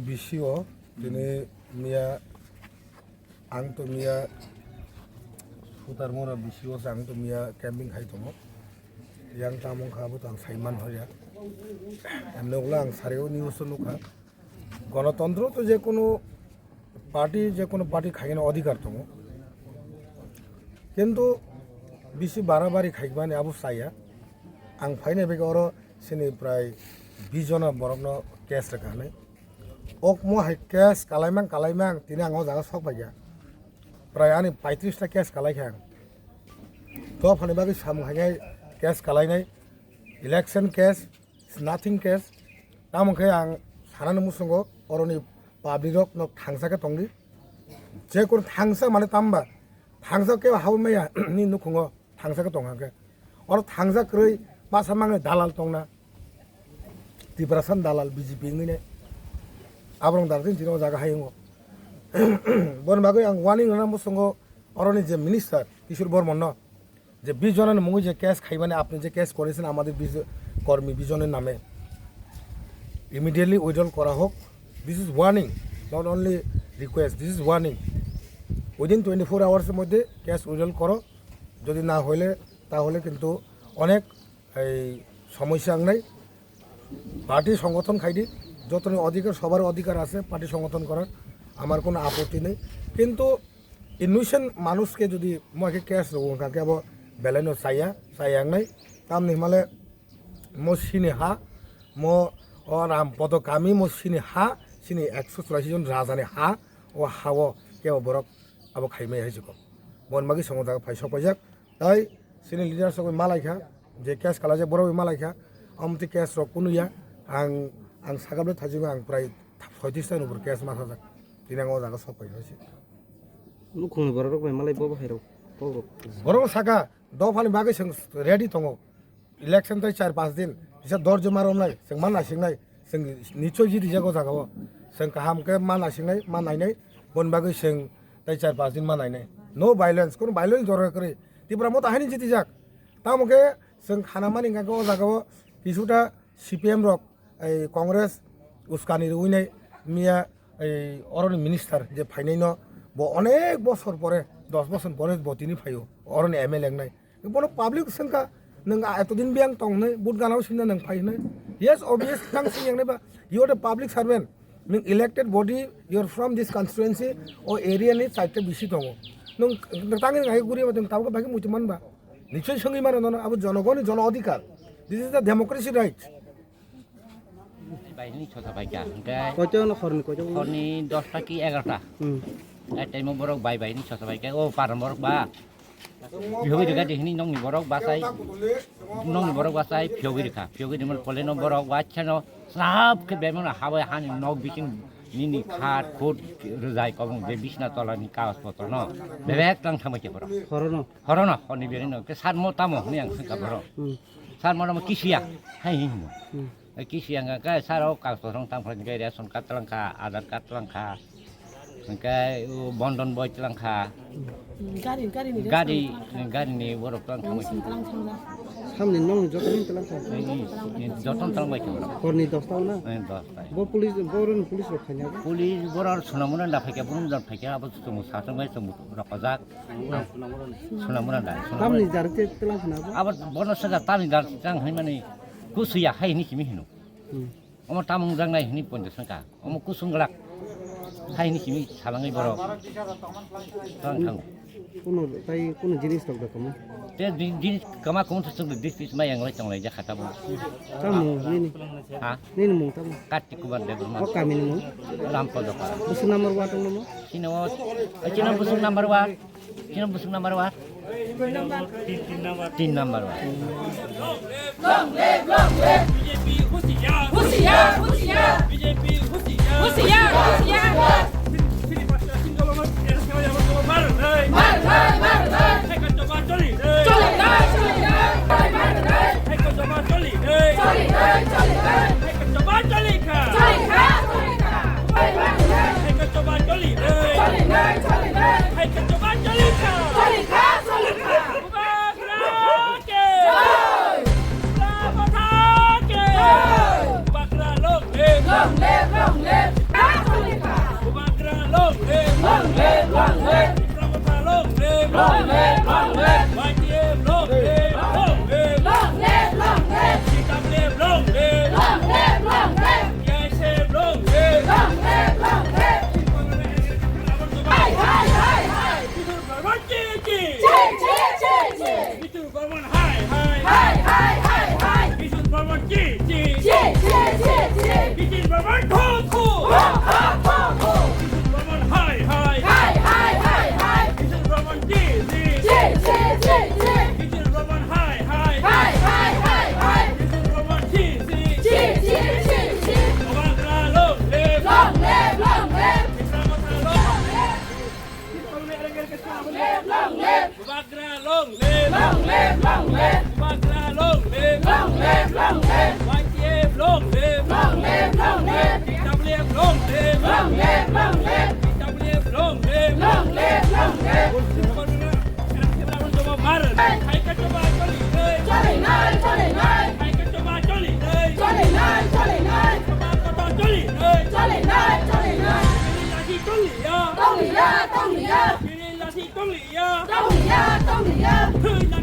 BCO dini mia ang to mia sutar mora BCO sang to mia camping khai tomo yang tamong khabu tang saiman hoya amne ওগুলা ang sareo news nuka গণতন্ত্র তো যে কোনো party খাইনা অধিকার তোমো কিন্তু বেশি বাড়াবাড়ি খাইবানি আবু সাইয়া आं फाइने बेगे अरो सिनि प्राय 20 जना बरकनो केस रखाने ok mo hai केस कालाइमां तिनि आंगो जागा सक बाया प्राय आनि 35 टा केस कालाइखां तो फाने बागे साम हाय केस कालाइनाय इलेक्शन केस नाथिं केस तामखे आं सानानो मुसंगो अरनि पाब्लिक न थांसाके तंगि जे कोन थांसा माने तामबा थांसा के हावमेया नि नुखुङो थांसाके तंगाके अर थांसा क्रय पासामांगे दालाल तंगना तिब्रासान दालाल बीजेपी ने आब्रं दारदिन दिनो जागा हायंगो बन बागै आं वार्निं होना मुसंगो अरनि जे मिनिस्टार किशोर बर्मन न जे 20 जनानि मुङै जे केस खाइबाने आपनि जे केस करेছেন আমাদের কর্মী 20 জনের নামে ইমিডিয়েটলি উইথড্রল করা হোক this is warning not only request this is warning within 24 আওয়ার্সের মধ্যে কেস উইথড্রল করো যদি না হইলে তাহলে কিন্তু অনেক এই সমস্যা নাই পার্টি সংগঠন খাইদি যত অধিকার সবার অধিকার আছে পার্টি সংগঠন করার আমার কোনো আপত্তি নেই কিন্তু ইনোসেন্ট মানুষকে যদি মকে কেস রো কাকে আব বেলানো চাইয়া নাই তাম নিমালে মো সিনি হা মো রাম পদকামি মো সিনি হা সিনি 184 জন রাজানি হা ও হাও কেও বরক আব খাইমে হাইজক বনমাগি সমদা ফাইসক পাইজাক তাই সিনি লিডার সব মালাইখা जे केस काला जे बरौ मालायखा अमति केस र कुनुया आं सागाबले थाजिबा आं प्राय 36 टानि उपर केस माथा दिनांगो जागा सपाय होसि लुखुं बरौ बाय मालाय बबो हायरौ बरौ सागा दफानि बागै जों रेडि दङ इलेक्शन तै 4-5 दिन बिसा दर्ज मारमलाय जों माना सिंनाय जों निचय जिदि जागो जागाव जों काहामके माना सिंनाय मानायनाय बन बागै जों तै 4-5 दिन मानायनाय नो भाइलेंस कोनो भाइलेंस जरा करे तिब्रा मत हानि जिदि जाक तामके जों खानामानि गागो जागाव किछुटा CPM रक कांग्रेस उस्कानि रुइनाय मिया अरनि मिनिस्टार जे फाइनायनो ब अनेक बছর পরে 10 বছর পরে বতিनि फायो अरनि MLA लेंनाय बनो पब्लिक संका नों एतदिन बियां तंनै बुट गानाव सिना नों फाइनो यस ऑब्वियस थां सिंगनेबा you are the public servant नों elected body you are from this constituency ओ एरिया नि साइडते बिसि दङ नों तांनि गाय गुरिबा जों ताबको बागि मुतिमानबा নিশ্চয় সঙ্গী মারা না আবার জনগণের জন অধিকার this is the democracy right বাইনি ছটা বাইকা গায় কয়জন খরনি 10টা কি 11টা এই টাইমে বরক বাইনি ছটা বাইকা ও পারম বরক বা ফিওগি দেখা দেখিনি নংনি বরক বাসাই ফিওগি দিমন কলেন বরক বাচ্চানো সাবকে বেমন হাওয়া হানি নগ বিকিন নিনি খাট কোট রজাই কবং যে বিছনা তলানি কাগজপত্র ন বেবেক টাং থামাইকে বড় হরন হনি বেরিনো কে সাত মো তামো নি আং সকা বড় সাত মো নাম কিসিয়া হাই হিমো কিসিয়া কা সারাও কাগজপত্র তাং ফ্রেন গে রেশন কার্ড তলাংখা আধার কার্ড তলাংখা কে বন্ধন বই তলাংখা গাড়ি ni বড় তলাংখা সামনে নং যতন তলাংবাই বড় হরনি 10টা না 10টা ব পুলিশ রখাইনা পুলিশ বড় সোনামুরা না ফাইকা বুন জন ফাইকা আবার তুমি সাতমাই তুমি রকাজাক সোনামুরা না সামনে জারতে তলাংখানা আবার বনসাজা তানি দার জাং হাই মানে কুসুয়া হাই নি কিমি হিনো আমার তামুং জাংনাই হিনি পঞ্চাশ টাকা আমার কুসুংলাক হাই নি কিমি সালাঙ্গাই বড় থাং কোন জিনিস তক দেখম তে জিনিস কামা কোন সং দিস মাই আংলাই চাংলাই যা খাতা বল তামু হা মু তামু কাটি কুবার দেব মা ও কামিনি মু রামপদ পারা বুসুং নাম্বার ওয়াট নমু চিনো বুসুং নাম্বার ওয়াট তিন নাম্বার ওয়াট BJP Husiya BJP Husiya Long live 给你拉起公里呀，嘿，